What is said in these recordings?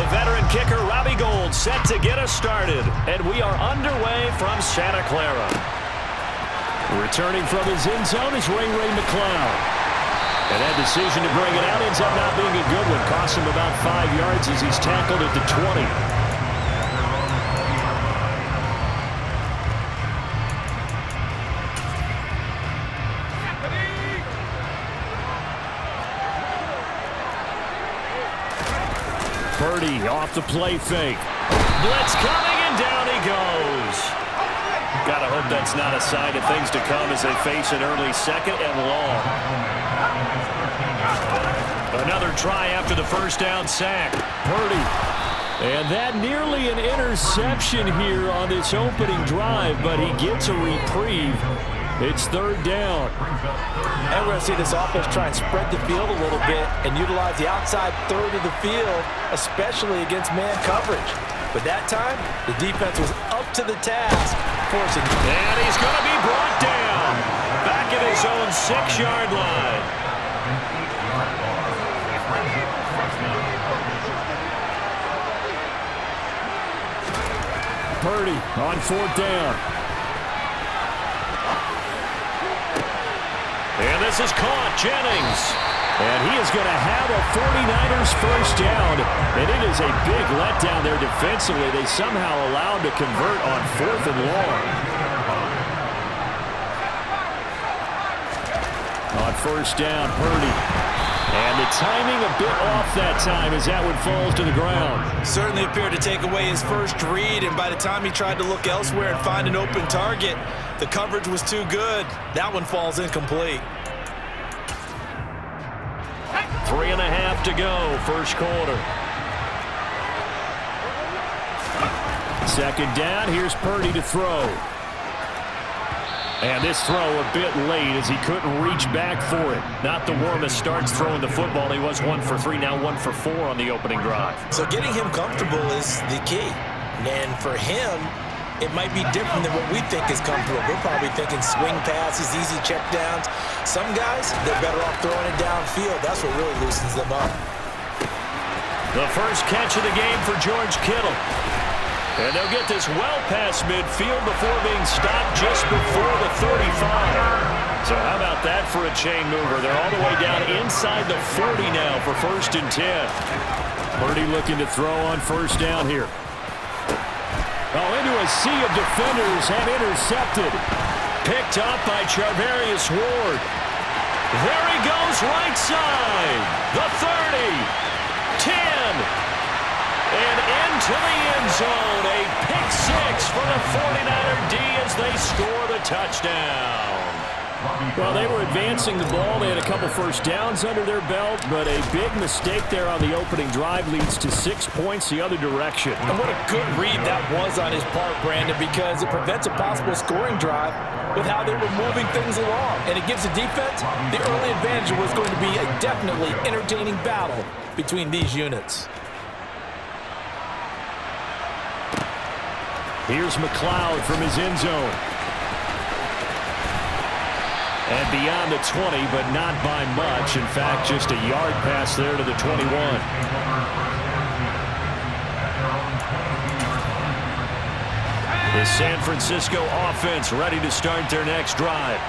The veteran kicker, Robbie Gould, set to get us started. And we are underway from Santa Clara. Returning from his end zone is Ray McCloud. And that decision to bring it out ends up not being a good one. Cost him about 5 yards as he's tackled at the 20. Purdy off the play fake. Blitz coming, and down he goes. Gotta hope that's not a sign of things to come as they face an early second and long. Another try after the first down sack. Purdy. And that nearly an interception here on this opening drive, but he gets a reprieve. It's third down. And we're going to see this offense try and spread the field a little bit and utilize the outside third of the field, especially against man coverage. But that time, the defense was up to the task, forcing. And he's going to be brought down back at his own 6-yard line. Purdy on fourth down. And this is caught, Jennings. And he is going to have a 49ers first down. And it is a big letdown there defensively. They somehow allowed to convert on fourth and long. On first down, Purdy. And the timing a bit off that time as that one falls to the ground. Certainly appeared to take away his first read, and by the time he tried to look elsewhere and find an open target, the coverage was too good. That one falls incomplete. 3.5 to go, first quarter. Second down, here's Purdy to throw. And this throw a bit late as he couldn't reach back for it. Not the warmest starts throwing the football. He was 1 for 3, now 1 for 4 on the opening drive. So getting him comfortable is the key. And for him, it might be different than what we think is comfortable. We're probably thinking swing passes, easy checkdowns. Some guys, they're better off throwing it downfield. That's what really loosens them up. The first catch of the game for George Kittle. And they'll get this well past midfield before being stopped just before the 35. So how about that for a chain mover? They're all the way down inside the 40 now for first and 10. Purdy looking to throw on first down here. Oh, into a sea of defenders and intercepted. Picked up by Charvarius Ward. There he goes right side. The 30. 10. And into the end zone. A pick six for the 49er D as they score the touchdown. Well, they were advancing the ball. They had a couple first downs under their belt, but a big mistake there on the opening drive leads to 6 points the other direction. And what a good read that was on his part, Brandon, because it prevents a possible scoring drive with how they were moving things along. And it gives the defense the early advantage. Was going to be a definitely entertaining battle between these units. Here's McCloud from his end zone. And beyond the 20, but not by much. In fact, just a yard pass there to the 21. The San Francisco offense ready to start their next drive.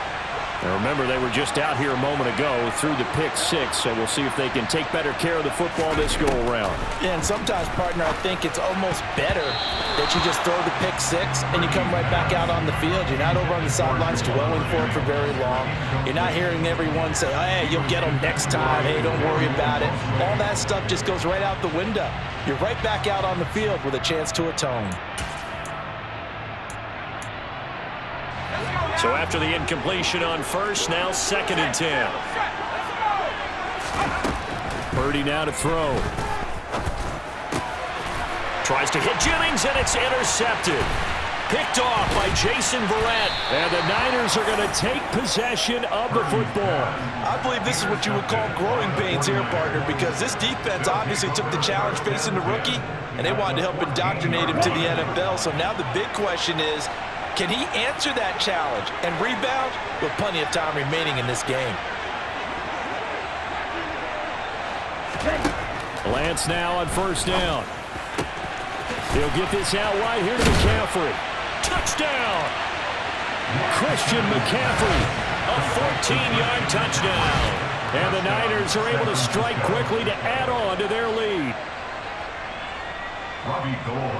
Now remember, they were just out here a moment ago through the pick six, so we'll see if they can take better care of the football this go-around. Yeah, and sometimes, partner, I think it's almost better that you just throw the pick six and you come right back out on the field. You're not over on the sidelines dwelling for it for very long. You're not hearing everyone say, oh, hey, you'll get them next time. Hey, don't worry about it. All that stuff just goes right out the window. You're right back out on the field with a chance to atone. So after the incompletion on first, now second and 10. Purdy now to throw. Tries to hit Jennings, and it's intercepted. Picked off by Jason Verrett. And the Niners are going to take possession of the football. I believe this is what you would call growing pains here, partner, because this defense obviously took the challenge facing the rookie, and they wanted to help indoctrinate him to the NFL. So now the big question is, can he answer that challenge and rebound with plenty of time remaining in this game? Lance now on first down. He'll get this out wide here to McCaffrey. Touchdown! Christian McCaffrey, a 14-yard touchdown. And the Niners are able to strike quickly to add on to their lead.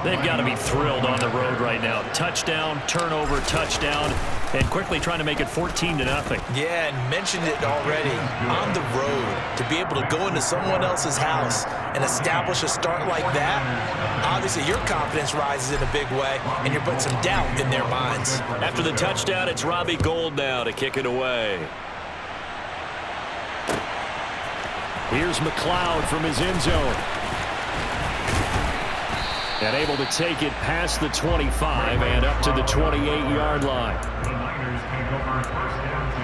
They've got to be thrilled on the road right now. Touchdown, turnover, touchdown, and quickly trying to make it 14-0. Yeah, and mentioned it already. On the road, to be able to go into someone else's house and establish a start like that, obviously your confidence rises in a big way, and you're putting some doubt in their minds. After the touchdown, it's Robbie Gould now to kick it away. Here's McLeod from his end zone. And able to take it past the 25 and up to the 28-yard line. The Niners take over first down 10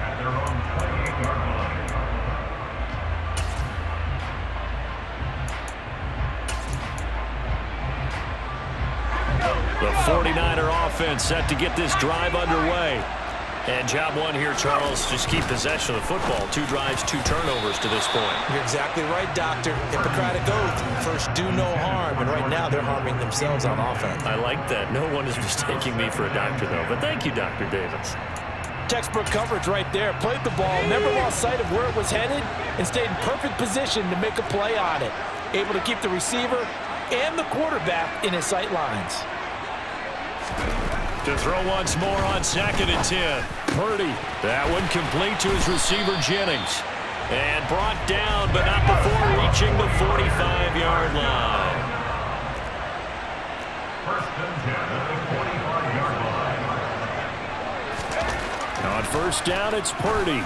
at their own 28-yard line. The 49er offense set to get this drive underway. And job one here, Charles, just keep possession of the football. 2 drives, 2 turnovers to this point. You're exactly right, Doctor. Hippocratic oath. First, do no harm. And right now, they're harming themselves on offense. I like that. No one is mistaking me for a doctor, though. But thank you, Dr. Davis. Textbook coverage right there. Played the ball, never lost sight of where it was headed, and stayed in perfect position to make a play on it. Able to keep the receiver and the quarterback in his sight lines. To throw once more on 2nd and 10. Purdy. That one complete to his receiver, Jennings. And brought down, but not before reaching the 45-yard line. First and 10 at the 45-yard line. On first down, it's Purdy.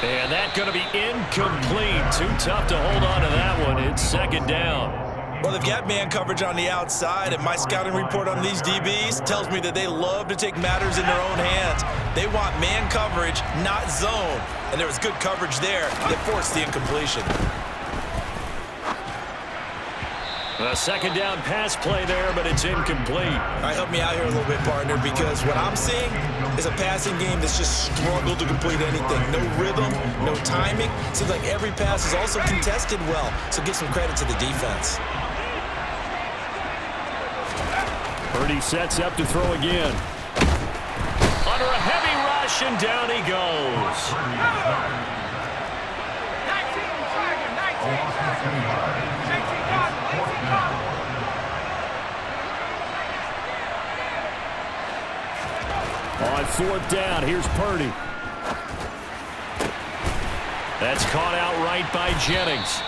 And that's going to be incomplete. Too tough to hold on to that one. It's 2nd down. Well, they've got man coverage on the outside, and my scouting report on these DBs tells me that they love to take matters in their own hands. They want man coverage, not zone. And there was good coverage there that forced the incompletion. A 2nd down pass play there, but it's incomplete. All right, help me out here a little bit, partner, because what I'm seeing is a passing game that's just struggled to complete anything. No rhythm, no timing. Seems like every pass is also contested well, so give some credit to the defense. Purdy sets up to throw again. Under a heavy rush, and down he goes. On 4th down, here's Purdy. That's caught out right by Jennings.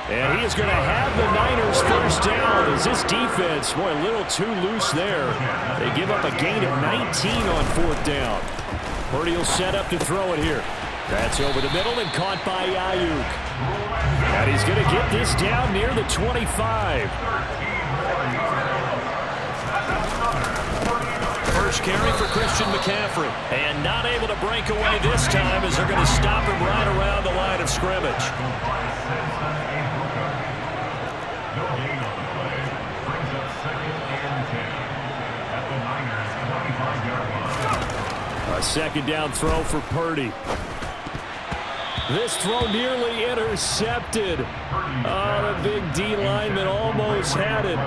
And he is going to have the Niners first down as this defense, boy, a little too loose there. They give up a gain of 19 on 4th down. Purdy will set up to throw it here. That's over the middle and caught by Ayuk. And he's going to get this down near the 25. First carry for Christian McCaffrey. And not able to break away this time as they're going to stop him right around the line of scrimmage. No gain on the play. Brings up 2nd and 10 at the Niners' 25-yard line. A 2nd down throw for Purdy. This throw nearly intercepted. Oh, the big D lineman almost had it.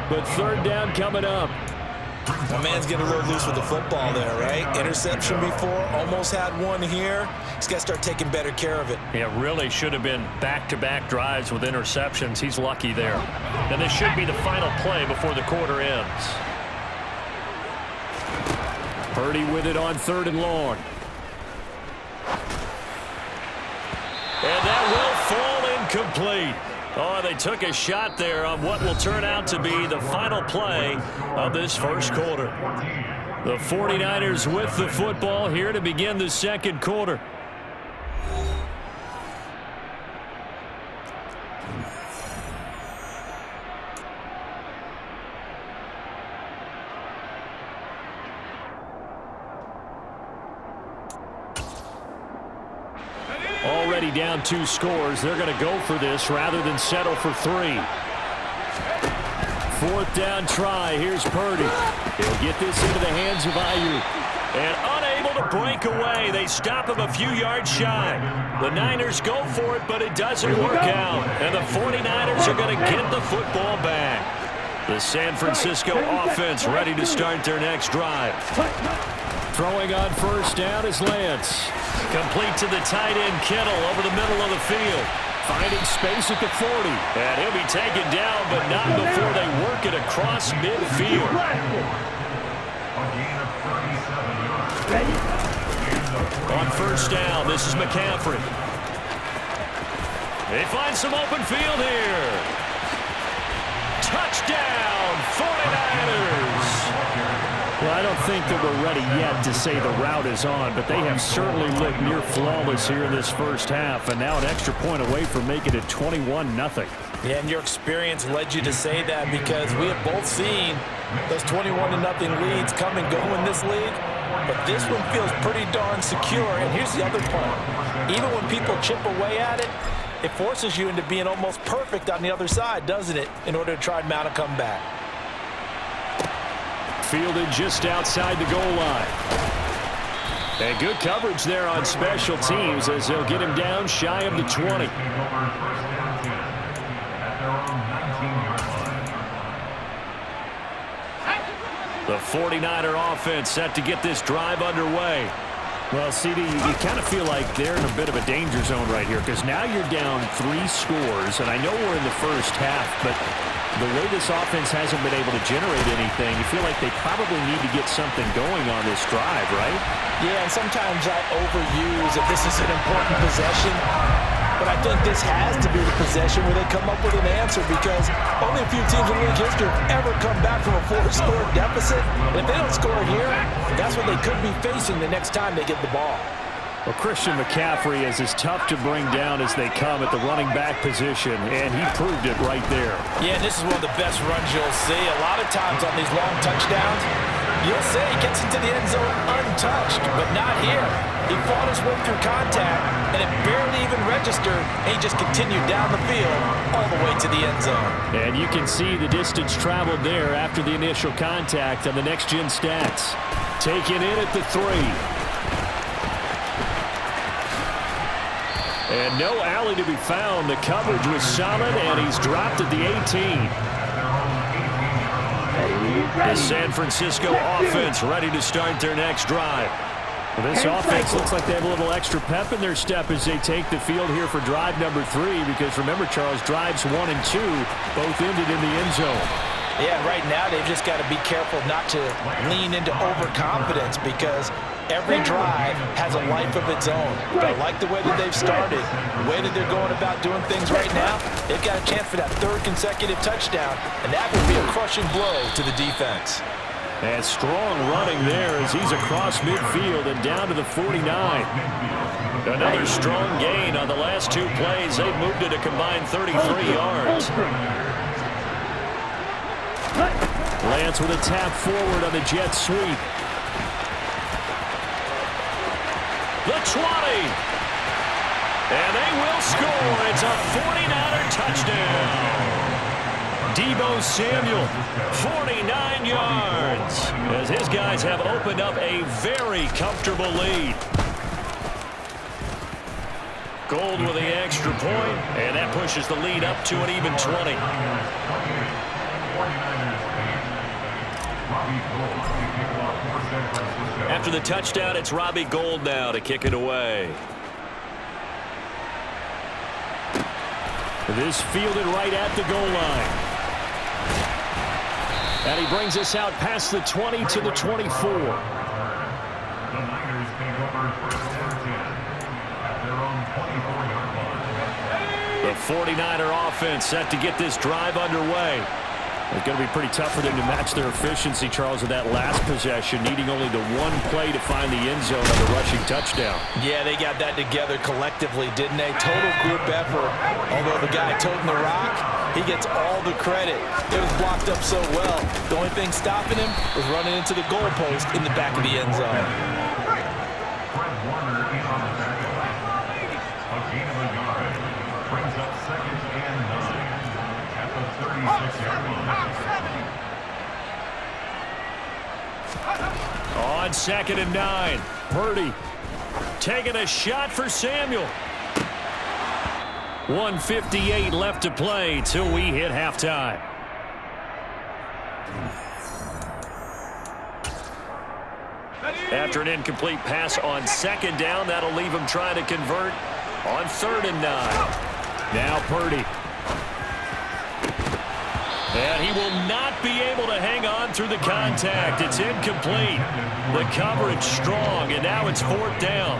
But 3rd down coming up. My man's getting a little loose with the football there, right? Interception before, almost had one here. He's got to start taking better care of it. Yeah, really should have been back-to-back drives with interceptions. He's lucky there. And this should be the final play before the quarter ends. Purdy with it on 3rd and long. And that will fall incomplete. Oh, they took a shot there on what will turn out to be the final play of this first quarter. The 49ers with the football here to begin the 2nd quarter. Already down 2 scores. They're going to go for this rather than settle for 3. 4th down try. Here's Purdy. He'll get this into the hands of Ayuk. And unable to break away. They stop him a few yards shy. The Niners go for it, but it doesn't work out. And the 49ers are going to get the football back. The San Francisco offense ready to start their next drive. Throwing on first down is Lance. Complete to the tight end Kittle over the middle of the field. Finding space at the 40. And he'll be taken down, but not before they work it across midfield. On first down, this is McCaffrey. They find some open field here. Touchdown, 49ers. Well, I don't think that we're ready yet to say the route is on, but they have certainly looked near flawless here in this first half, and now an extra point away from making it 21-0. Yeah, and your experience led you to say that because we have both seen those 21-0 leads come and go in this league, but this one feels pretty darn secure. And here's the other part. Even when people chip away at it, it forces you into being almost perfect on the other side, doesn't it, in order to try and mount a comeback. Fielded just outside the goal line. And good coverage there on special teams as they'll get him down shy of the 20. The 49er offense set to get this drive underway. Well, CD, you kind of feel like they're in a bit of a danger zone right here because now you're down 3 scores, and I know we're in the first half, but the way this offense hasn't been able to generate anything, you feel like they probably need to get something going on this drive, right? Yeah, and sometimes I overuse if this is an important possession, but I think this has to be the possession where they come up with an answer because only a few teams in league history have ever come back from a 4-score deficit. And if they don't score here, that's what they could be facing the next time they get the ball. Well, Christian McCaffrey is as tough to bring down as they come at the running back position, and he proved it right there. Yeah, and this is one of the best runs you'll see. A lot of times on these long touchdowns, you'll say he gets into the end zone untouched, but not here. He fought his way through contact, and it barely even registered, and he just continued down the field all the way to the end zone. And you can see the distance traveled there after the initial contact on the next-gen stats. Taken in at the 3. And no alley to be found. The coverage was solid, and he's dropped at the 18. The San Francisco offense ready to start their next drive. Well, this offense looks like they have a little extra pep in their step as they take the field here for drive number 3 because remember, Charles, drives 1 and 2 both ended in the end zone. Yeah, right now they've just got to be careful not to lean into overconfidence because every drive has a life of its own. But I like the way that they've started, the way that they're going about doing things right now. They've got a chance for that 3rd consecutive touchdown, and that would be a crushing blow to the defense. And strong running there as he's across midfield and down to the 49. Another strong gain on the last 2 plays. They've moved it a combined 33 yards. Lance with a tap forward on the jet sweep. The 20. And they will score. It's a 49er touchdown. Deebo Samuel, 49 yards, as his guys have opened up a very comfortable lead. Gold with the extra point, and that pushes the lead up to an even 20. After the touchdown, it's Robbie Gould now to kick it away. This fielded right at the goal line. And he brings us out past the 20 to the 24. The Niners take over 1st and 10 at their own 24-yard line. The 49er offense set to get this drive underway. It's going to be pretty tough for them to match their efficiency, Charles, in that last possession, needing only the 1 play to find the end zone on the rushing touchdown. Yeah, they got that together collectively, didn't they? Total group effort. Although the guy toting the rock, he gets all the credit. It was blocked up so well. The only thing stopping him was running into the goalpost in the back of the end zone. Fred Warner in on the tackle. A gain of a yard. Brings up 2nd and 9 at the 36-yard line. On 2nd and 9. Purdy taking a shot for Samuel. 1:58 left to play till we hit halftime. After an incomplete pass on 2nd down, that'll leave him trying to convert on 3rd and 9. Now Purdy. And he will not be able to hang on through the contact. It's incomplete. The coverage strong, and now it's 4th down.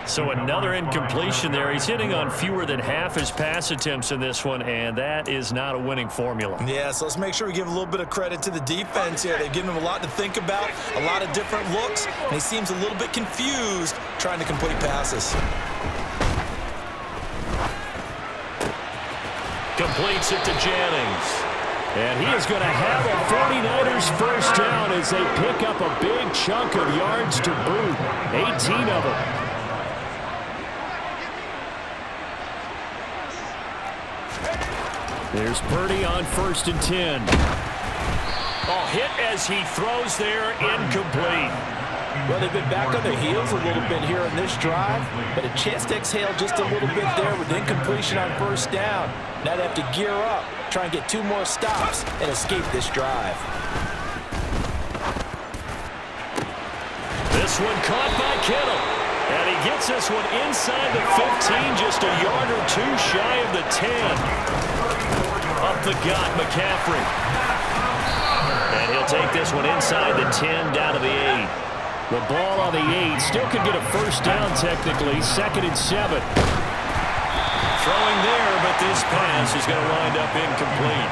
So another incompletion there. He's hitting on fewer than half his pass attempts in this one, and that is not a winning formula. Yeah, so let's make sure we give a little bit of credit to the defense here. They've given him a lot to think about, a lot of different looks, and he seems a little bit confused trying to complete passes. Completes it to Jennings. And he is going to have a 49ers first down as they pick up a big chunk of yards to boot. 18 of them. There's Purdy on 1st and 10. Oh, hit as he throws there, incomplete. Well, they've been back on their heels a little bit here on this drive, but a chance to exhale just a little bit there with incompletion on 1st down. Now they have to gear up, try and get 2 more stops, and escape this drive. This one caught by Kittle. And he gets this one inside the 15, just a yard or 2 shy of the 10. Up the gut, McCaffrey. And he'll take this one inside the 10, down to the 8. The ball on the 8 still could get a first down technically. 2nd and 7. Throwing there, but this pass is going to wind up incomplete.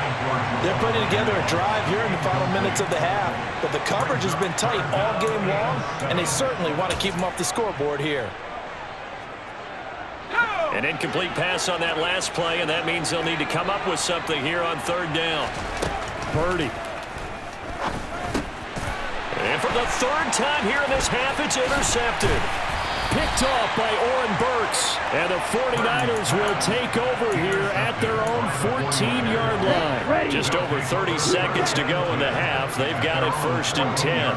They're putting together a drive here in the final minutes of the half, but the coverage has been tight all game long, and they certainly want to keep them off the scoreboard here. An incomplete pass on that last play, and that means they'll need to come up with something here on 3rd down. Purdy. And for the 3rd time here in this half, it's intercepted. Picked off by Oren Burks. And the 49ers will take over here at their own 14-yard line. Just over 30 seconds to go in the half. They've got it 1st and 10.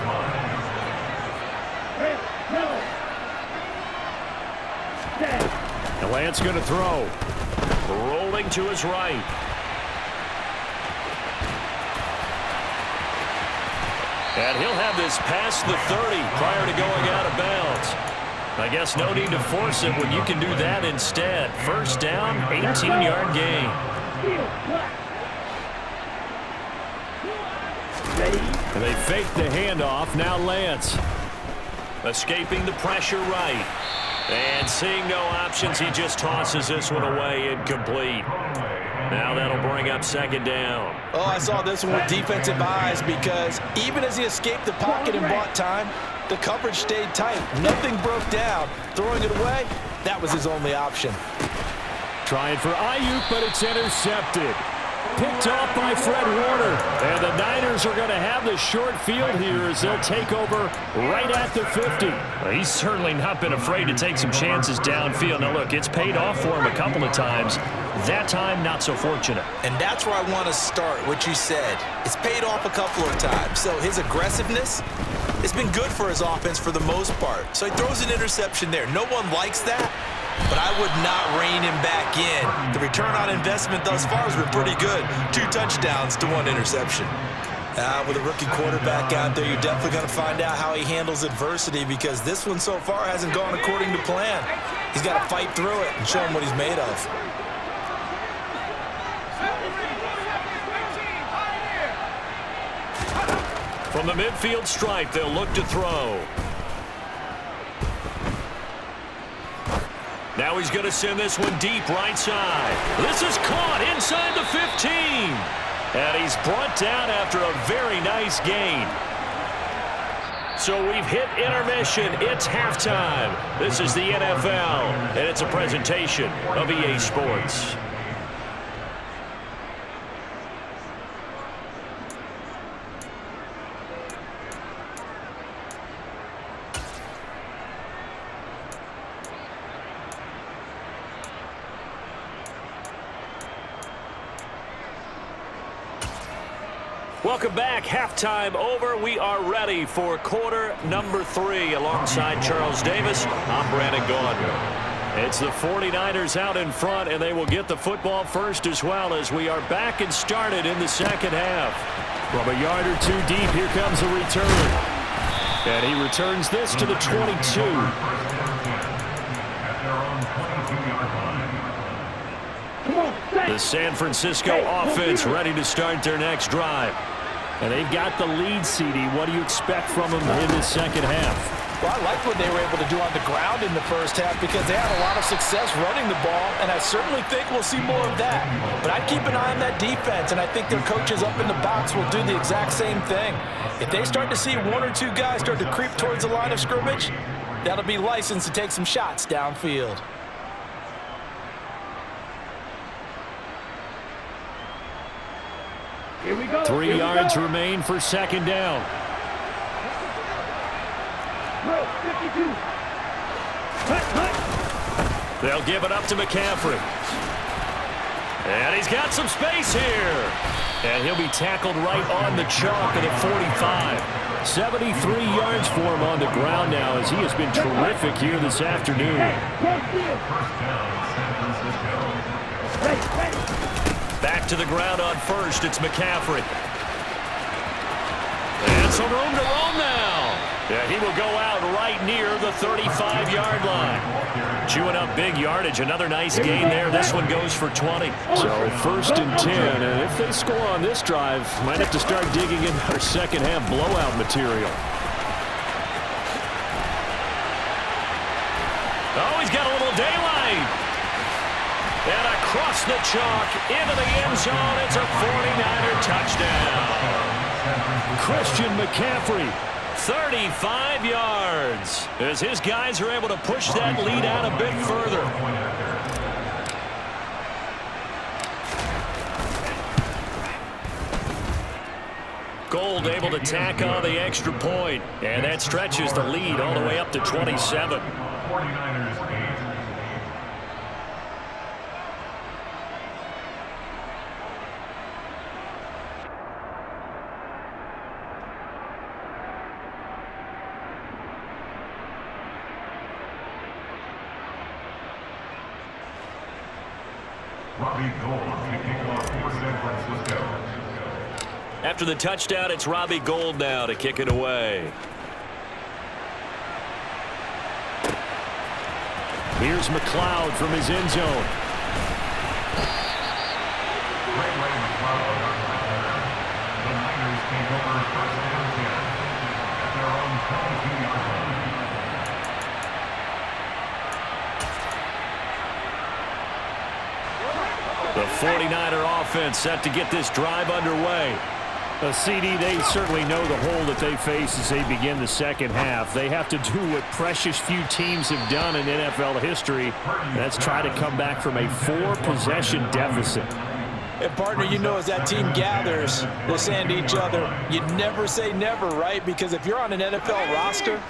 And Lance going to throw. Rolling to his right. And he'll have this past the 30 prior to going out of bounds. I guess no need to force it when you can do that instead. 1st down, 18-yard gain. And they fake the handoff. Now Lance. Escaping the pressure right. And seeing no options, he just tosses this one away, incomplete. Now that'll bring up 2nd down. Oh, I saw this one with defensive eyes because even as he escaped the pocket and bought time, the coverage stayed tight. Nothing broke down. Throwing it away, that was his only option. Trying for Ayuk, but it's intercepted. Picked off by Fred Warner. And the Niners are going to have the short field here as they'll take over right at the 50. Well, he's certainly not been afraid to take some chances downfield. Now, look, it's paid off for him a couple of times. That time, not so fortunate. And that's where I want to start, what you said. It's paid off a couple of times. So his aggressiveness, it's been good for his offense for the most part. So he throws an interception there. No one likes that, but I would not rein him back in. The return on investment thus far has been pretty good. 2 touchdowns to 1 interception. With a rookie quarterback out there, you're definitely going to find out how he handles adversity because this one so far hasn't gone according to plan. He's got to fight through it and show him what he's made of. From the midfield stripe, they'll look to throw. Now he's going to send this one deep right side. This is caught inside the 15. And he's brought down after a very nice gain. So we've hit intermission. It's halftime. This is the NFL, and it's a presentation of EA Sports. Welcome back. Halftime over. We are ready for quarter number 3. Alongside Charles Davis, I'm Brandon Gaudin. It's the 49ers out in front, and they will get the football first as well as we are back and started in the second half. From a yard or two deep, here comes a return. And he returns this to the 22. The San Francisco offense ready to start their next drive. And they've got the lead, CD. What do you expect from them in the second half? Well, I like what they were able to do on the ground in the first half because they had a lot of success running the ball, and I certainly think we'll see more of that. But I'd keep an eye on that defense, and I think their coaches up in the box will do the exact same thing. If they start to see 1 or 2 guys start to creep towards the line of scrimmage, that'll be licensed to take some shots downfield. Here we go. 3 yards remain for second down. 52. They'll give it up to McCaffrey. And he's got some space here. And he'll be tackled right on the chalk of the 45. 73 yards for him on the ground now as he has been terrific here this afternoon. Back to the ground on first. It's McCaffrey. And some room to roam now. Yeah, he will go out right near the 35-yard line. Chewing up big yardage. Another nice gain there. This one goes for 20. So 1st and 10. And if they score on this drive, might have to start digging in our second half blowout material. Oh, he's got a little daylight. And across the chalk into the end zone. It's a 49er touchdown. Christian McCaffrey. 35 yards as his guys are able to push that lead out a bit further. Gold able to tack on the extra point, and that stretches the lead all the way up to 27. 49ers 8. After the touchdown, it's Robbie Gould now to kick it away. Here's McLeod from his end zone. The Niners came over 1st and 10 at their own 22-yard line. The 49er offense set to get this drive underway. A CD, they certainly know the hole that they face as they begin the second half. They have to do what precious few teams have done in NFL history. That's try to come back from a 4-possession deficit. And partner, you know, as that team gathers, they're saying to each other, you never say never, right? Because if you're on an NFL roster,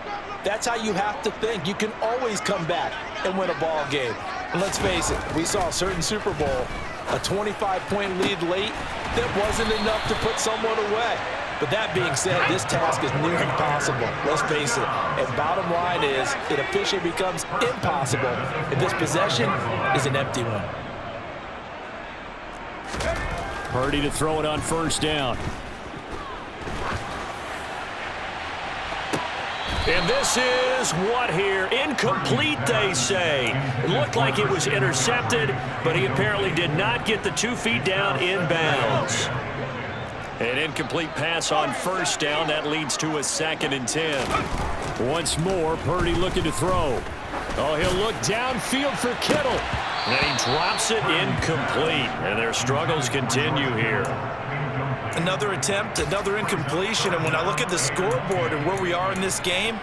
that's how you have to think. You can always come back and win a ball game. And let's face it, we saw a certain Super Bowl, a 25-point lead late, that wasn't enough to put someone away. But that being said, this task is near impossible. Let's face it. And bottom line is, it officially becomes impossible if this possession is an empty one. Purdy to throw it on first down. And this is what here? Incomplete, they say. It looked like it was intercepted, but he apparently did not get the 2 feet down inbounds. An incomplete pass on first down. That leads to a 2nd and 10. Once more, Purdy looking to throw. Oh, he'll look downfield for Kittle. And he drops it incomplete. And their struggles continue here. Another attempt, another incompletion, and when I look at the scoreboard and where we are in this game,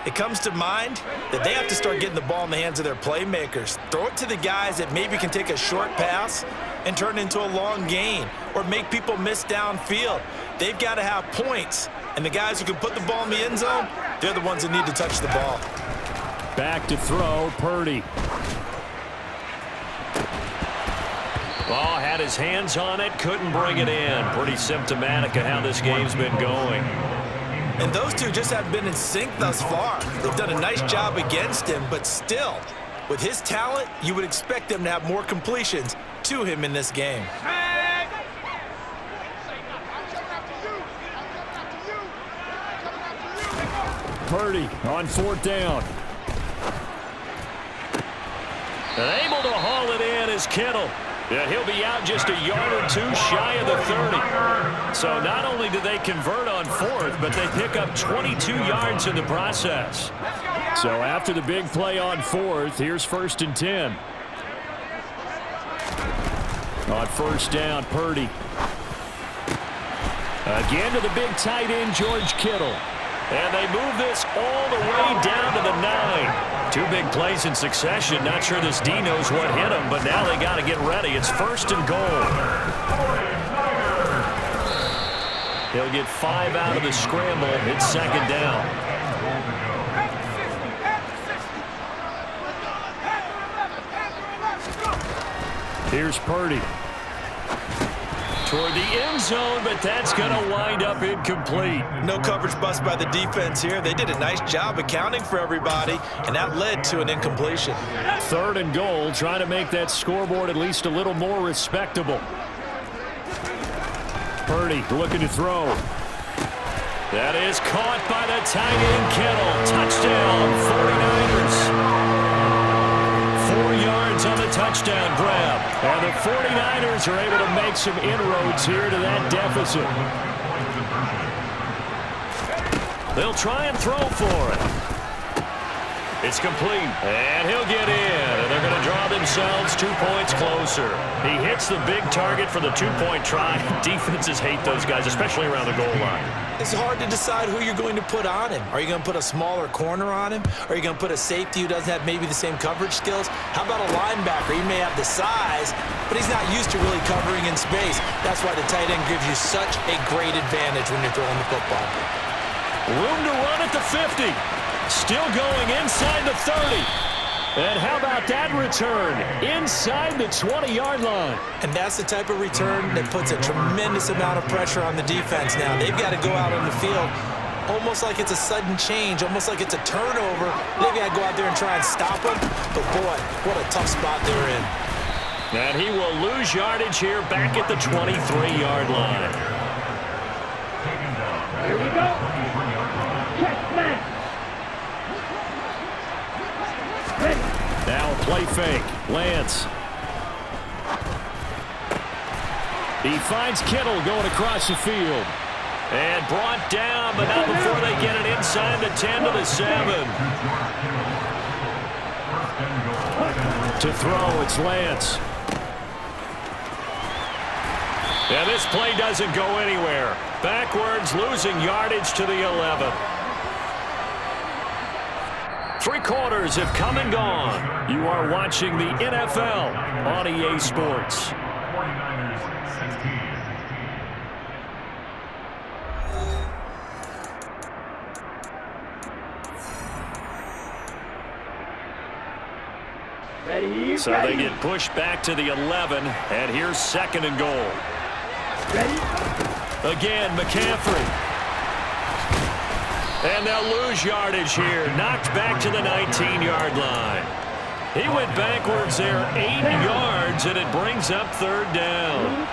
it comes to mind that they have to start getting the ball in the hands of their playmakers. Throw it to the guys that maybe can take a short pass and turn it into a long gain or make people miss downfield. They've got to have points, and the guys who can put the ball in the end zone, they're the ones that need to touch the ball. Back to throw, Purdy. Ball had got his hands on it, couldn't bring it in. Pretty symptomatic of how this game's been going. And those two just haven't been in sync thus far. They've done a nice job against him, but still, with his talent, you would expect them to have more completions to him in this game. Purdy on 4th down. And able to haul it in is Kittle. Yeah, he'll be out just a yard or two shy of the 30. So not only do they convert on 4th, but they pick up 22 yards in the process. So after the big play on 4th, here's 1st and 10. On 1st down, Purdy. Again to the big tight end, George Kittle. And they move this all the way down to the 9. 2 big plays in succession. Not sure this D knows what hit him, but now they got to get ready. It's 1st and goal. He'll get 5 out of the scramble. It's 2nd down. Here's Purdy. Toward the end zone, but that's going to wind up incomplete. No coverage bust by the defense here. They did a nice job accounting for everybody, and that led to an incompletion. 3rd and goal, trying to make that scoreboard at least a little more respectable. Purdy looking to throw. That is caught by the tight end, Kittle. Touchdown, 49ers. 4 yards on the touchdown grab. And the 49ers are able to make some inroads here to that deficit. They'll try and throw for it. It's complete, and he'll get in, and they're going to draw themselves 2 points closer. He hits the big target for the 2-point try. Defenses hate those guys, especially around the goal line. It's hard to decide who you're going to put on him. Are you going to put a smaller corner on him? Are you going to put a safety who doesn't have maybe the same coverage skills? How about a linebacker? He may have the size, but he's not used to really covering in space. That's why the tight end gives you such a great advantage when you're throwing the football. Room to run at the 50. Still going inside the 30. And how about that return? Inside the 20-yard line. And that's the type of return that puts a tremendous amount of pressure on the defense now. They've got to go out on the field almost like it's a sudden change, almost like it's a turnover. They've got to go out there and try and stop them. But, boy, what a tough spot they're in. And he will lose yardage here back at the 23-yard line. Here we go. Check, man. Now play fake. Lance. He finds Kittle going across the field. And brought down, but not before they get it inside the 10 to the 7. To throw, it's Lance. And this play doesn't go anywhere. Backwards, losing yardage to the 11. 3 quarters have come and gone. You are watching the NFL on EA Sports. 49ers 16. Ready? So they get pushed back to the 11, and here's 2nd and goal. Ready? Again, McCaffrey. And they'll lose yardage here. Knocked back to the 19-yard line. He went backwards there 8 yards, and it brings up 3rd down.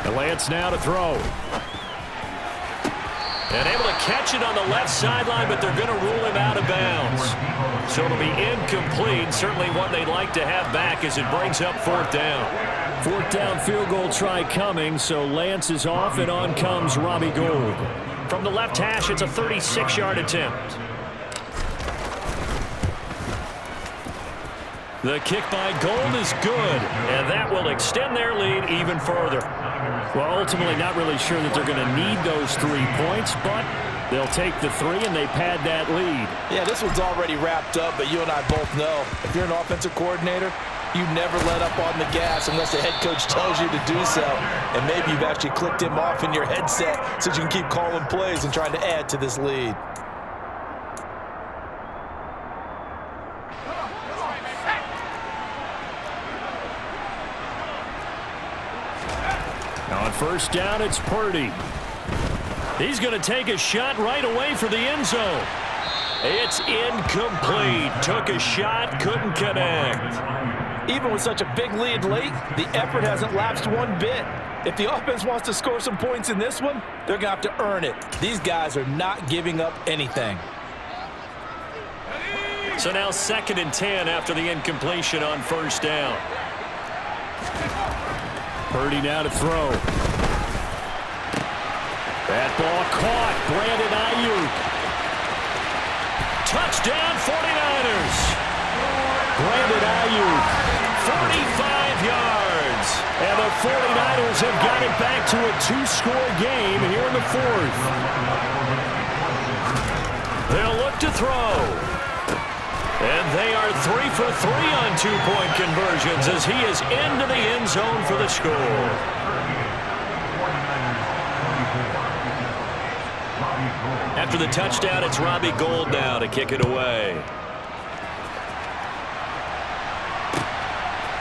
And Lance now to throw. And able to catch it on the left sideline, but they're going to rule him out of bounds. So it'll be incomplete. Certainly one they'd like to have back as it brings up 4th down. 4th down field goal try coming, so Lance is off, and on comes Robbie Gould. From the left hash, it's a 36-yard attempt. The kick by Gould is good, and that will extend their lead even further. Well, ultimately not really sure that they're going to need those 3 points, but they'll take the 3 and they pad that lead. Yeah, this one's already wrapped up, but you and I both know if you're an offensive coordinator, you never let up on the gas unless the head coach tells you to do so. And maybe you've actually clicked him off in your headset so you can keep calling plays and trying to add to this lead. first down, it's Purdy. He's going to take a shot right away for the end zone. It's incomplete. Took a shot, couldn't connect. Even with such a big lead late, the effort hasn't lapsed one bit. If the offense wants to score some points in this one, they're going to have to earn it. These guys are not giving up anything. So now 2nd and 10 after the incompletion on first down. Purdy now to throw. That ball caught. Brandon Ayuk. Touchdown 49ers. Brandon Ayuk. 45 yards. And the 49ers have got it back to a 2-score game here in the 4th. They'll look to throw. And they are 3 for 3 on 2-point conversions as he is into the end zone for the score. After the touchdown, it's Robbie Gould now to kick it away.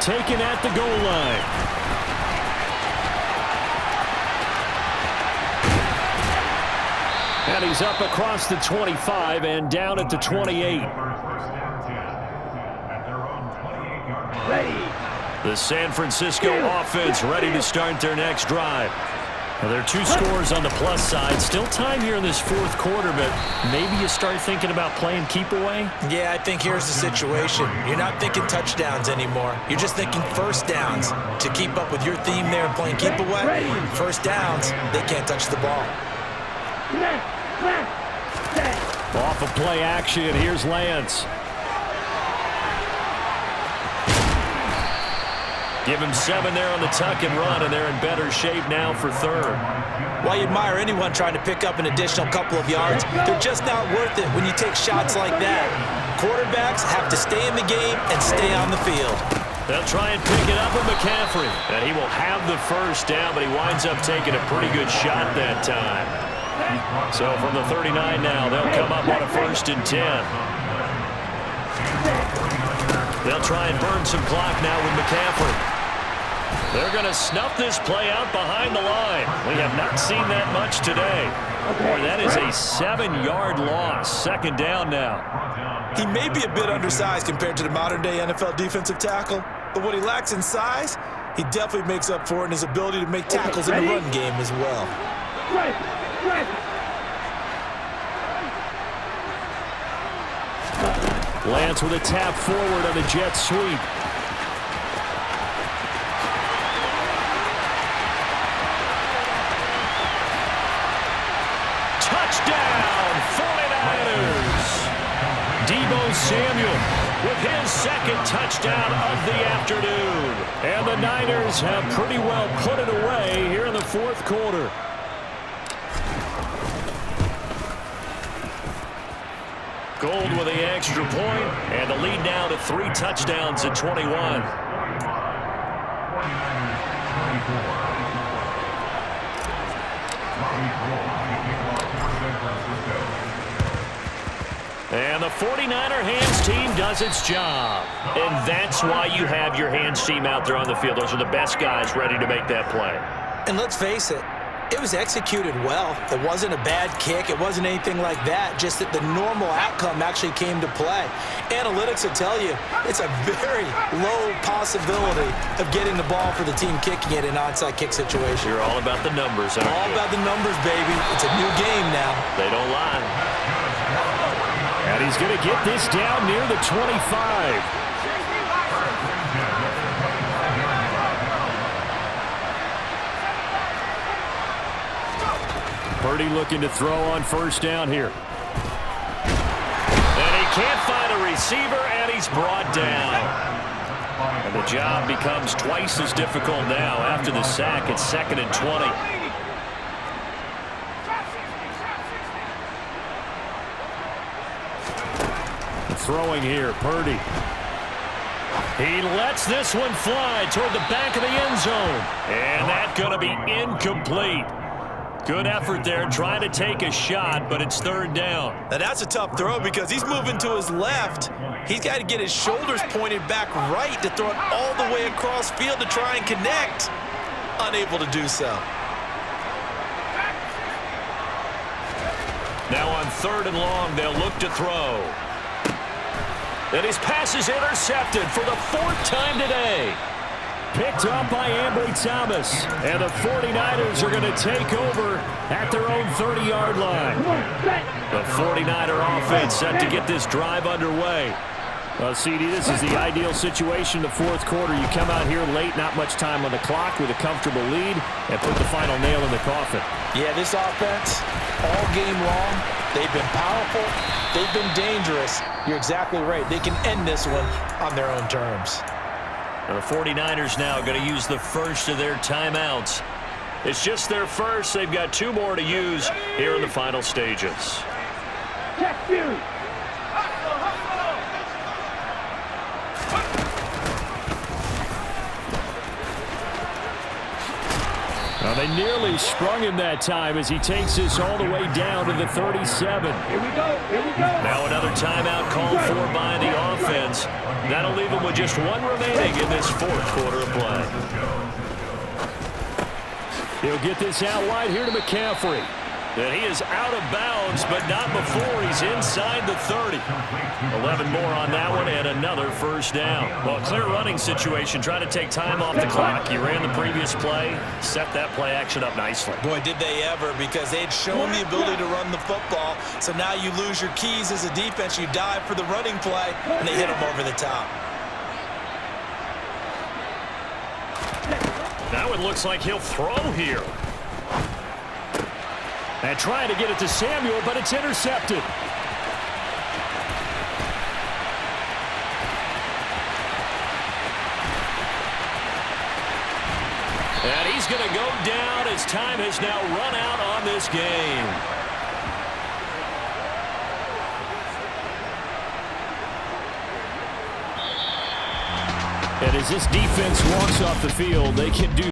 Taken at the goal line. And he's up across the 25 and down at the 28. The San Francisco offense ready to start their next drive. Well, there are 2 scores on the plus side. Still time here in this 4th quarter, but maybe you start thinking about playing keep away? Yeah, I think here's the situation. You're not thinking touchdowns anymore. You're just thinking first downs. To keep up with your theme there and playing keep away, first downs, they can't touch the ball. Off of play action, here's Lance. Give him 7 there on the tuck and run, and they're in better shape now for 3rd. While you admire anyone trying to pick up an additional couple of yards, they're just not worth it when you take shots like that. Quarterbacks have to stay in the game and stay on the field. They'll try and pick it up with McCaffrey. And he will have the first down, but he winds up taking a pretty good shot that time. So from the 39 now, they'll come up on a 1st and 10. They'll try and burn some clock now with McCaffrey. They're going to snuff this play out behind the line. We have not seen that much today. Boy, that is a 7-yard loss. 2nd down now. He may be a bit undersized compared to the modern-day NFL defensive tackle, but what he lacks in size, he definitely makes up for it in his ability to make tackles in the run game as well. Lance with a tap forward on the jet sweep. Touchdown, 49ers! Deebo Samuel with his 2nd touchdown of the afternoon. And the Niners have pretty well put it away here in the 4th quarter. Gould with the extra point, and the lead now to 3 touchdowns at 21. And the 49er hands team does its job. And that's why you have your hands team out there on the field. Those are the best guys ready to make that play. And let's face it, it was executed well. It wasn't a bad kick. It wasn't anything like that. Just that the normal outcome actually came to play. Analytics will tell you it's a very low possibility of getting the ball for the team kicking it in an onside kick situation. You're all about the numbers, aren't you? All about the numbers, baby. It's a new game now. They don't lie. And he's going to get this down near the 25. Purdy looking to throw on first down here. And he can't find a receiver, and he's brought down. And the job becomes twice as difficult now after the sack. It's 2nd and 20. Throwing here, Purdy. He lets this one fly toward the back of the end zone. And that's going to be incomplete. Good effort there, trying to take a shot, but it's 3rd down. Now that's a tough throw because he's moving to his left. He's got to get his shoulders pointed back right to throw it all the way across field to try and connect. Unable to do so. 3rd and long. They'll look to throw. And his pass is intercepted for the 4th time today. Picked up by Ambry Thomas. And the 49ers are going to take over at their own 30-yard line. The 49er offense set to get this drive underway. Well, CD, this is the ideal situation in the 4th quarter. You come out here late, not much time on the clock with a comfortable lead, and put the final nail in the coffin. Yeah, this offense, all game long, they've been powerful, they've been dangerous. You're exactly right. They can end this one on their own terms. And the 49ers now going to use the first of their timeouts. It's just their first. They've got 2 more to use here in the final stages. Check you. Well, they nearly sprung him that time as he takes this all the way down to the 37. Here we go. Here we go. Now another timeout called for by the offense. That'll leave them with just 1 remaining in this 4th quarter of play. He'll get this out wide here to McCaffrey. And he is out of bounds, but not before he's inside the 30. 11 more on that one and another first down. Well, clear running situation, trying to take time off the clock. You ran the previous play, set that play action up nicely. Boy, did they ever, because they'd shown the ability to run the football. So now you lose your keys as a defense. You dive for the running play, and they hit them over the top. Now it looks like he'll throw here. And trying to get it to Samuel, but it's intercepted. And he's going to go down as time has now run out on this game. And as this defense walks off the field, they can do